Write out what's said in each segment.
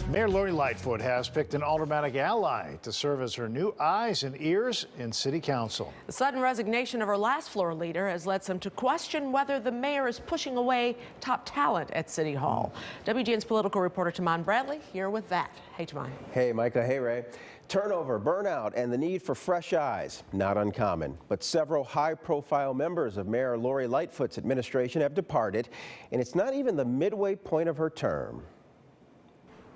Mayor Lori Lightfoot has picked an aldermanic ally to serve as her new eyes and ears in City Council. The sudden resignation of her last floor leader has led some to question whether the mayor is pushing away top talent at City Hall. WGN's political reporter Taman Bradley here with that. Hey, Taman. Hey, Micah. Hey, Ray. Turnover, burnout, and the need for fresh eyes, not uncommon. But several high-profile members of Mayor Lori Lightfoot's administration have departed, and it's not even the midway point of her term.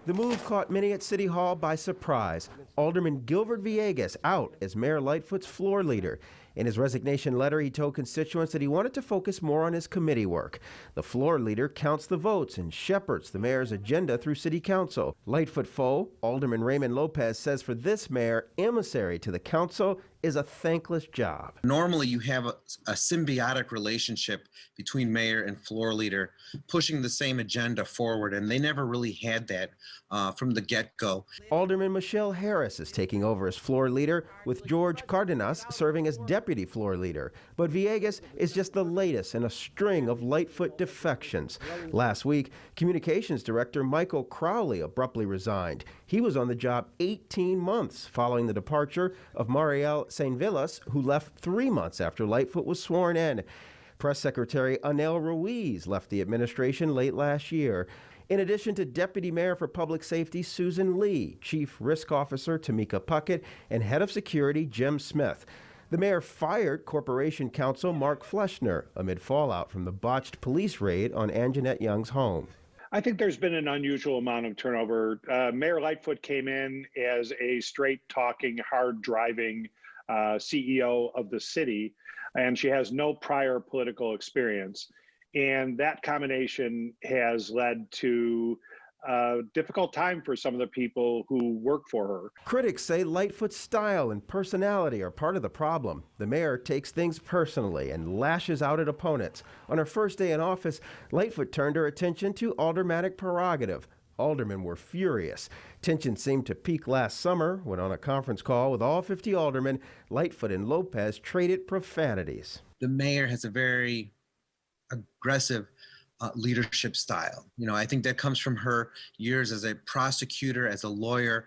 The move caught many at City Hall by surprise. Alderman Gilbert Villegas out as Mayor Lightfoot's floor leader. In his resignation letter, he told constituents that he wanted to focus more on his committee work. The floor leader counts the votes and shepherds the mayor's agenda through City Council. Lightfoot foe, Alderman Raymond Lopez, says for this mayor, emissary to the council is a thankless job. Normally, you have a symbiotic relationship between mayor and floor leader, pushing the same agenda forward, and they never really had that from the get-go. Alderman Michelle Harris is taking over as floor leader, with George Cardenas serving as deputy floor leader. But Villegas is just the latest in a string of Lightfoot defections. Last week, Communications Director Michael Crowley abruptly resigned. He was on the job 18 months following the departure of Mariel St. Villas, who left 3 months after Lightfoot was sworn in. Press Secretary Anel Ruiz left the administration late last year. In addition to Deputy Mayor for Public Safety Susan Lee, Chief Risk Officer Tamika Puckett, and Head of Security Jim Smith. The mayor fired Corporation Counsel Mark Fleschner amid fallout from the botched police raid on Anjanette Young's home. I think there's been an unusual amount of turnover. Mayor Lightfoot came in as a straight-talking, hard-driving CEO of the city, and she has no prior political experience. And that combination has led to a difficult time for some of the people who work for her. Critics say Lightfoot's style and personality are part of the problem. The mayor takes things personally and lashes out at opponents. On her first day in office, Lightfoot turned her attention to aldermanic prerogative. Aldermen were furious. Tension seemed to peak last summer when, on a conference call with all 50 aldermen, Lightfoot and Lopez traded profanities. The mayor has a very aggressive leadership style. I think that comes from her years as a prosecutor, as a lawyer,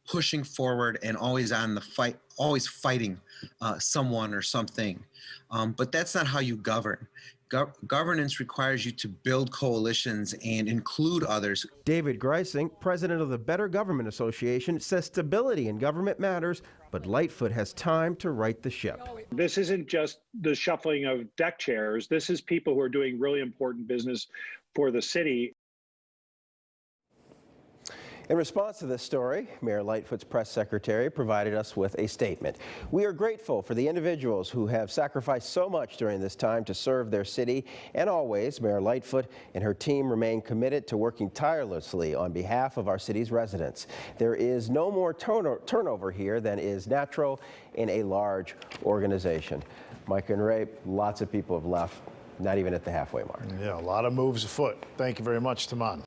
pushing forward and always on the fight, always fighting someone or something. But that's not how you govern. Governance requires you to build coalitions and include others. David Greising, president of the Better Government Association, says stability in government matters, but Lightfoot has time to right the ship. This isn't just the shuffling of deck chairs. This is people who are doing really important business for the city. In response to this story, Mayor Lightfoot's press secretary provided us with a statement. We are grateful for the individuals who have sacrificed so much during this time to serve their city, and always, Mayor Lightfoot and her team remain committed to working tirelessly on behalf of our city's residents. There is no more turnover here than is natural in a large organization. Mike and Ray, lots of people have left, not even at the halfway mark. Yeah, a lot of moves afoot. Thank you very much, Taman.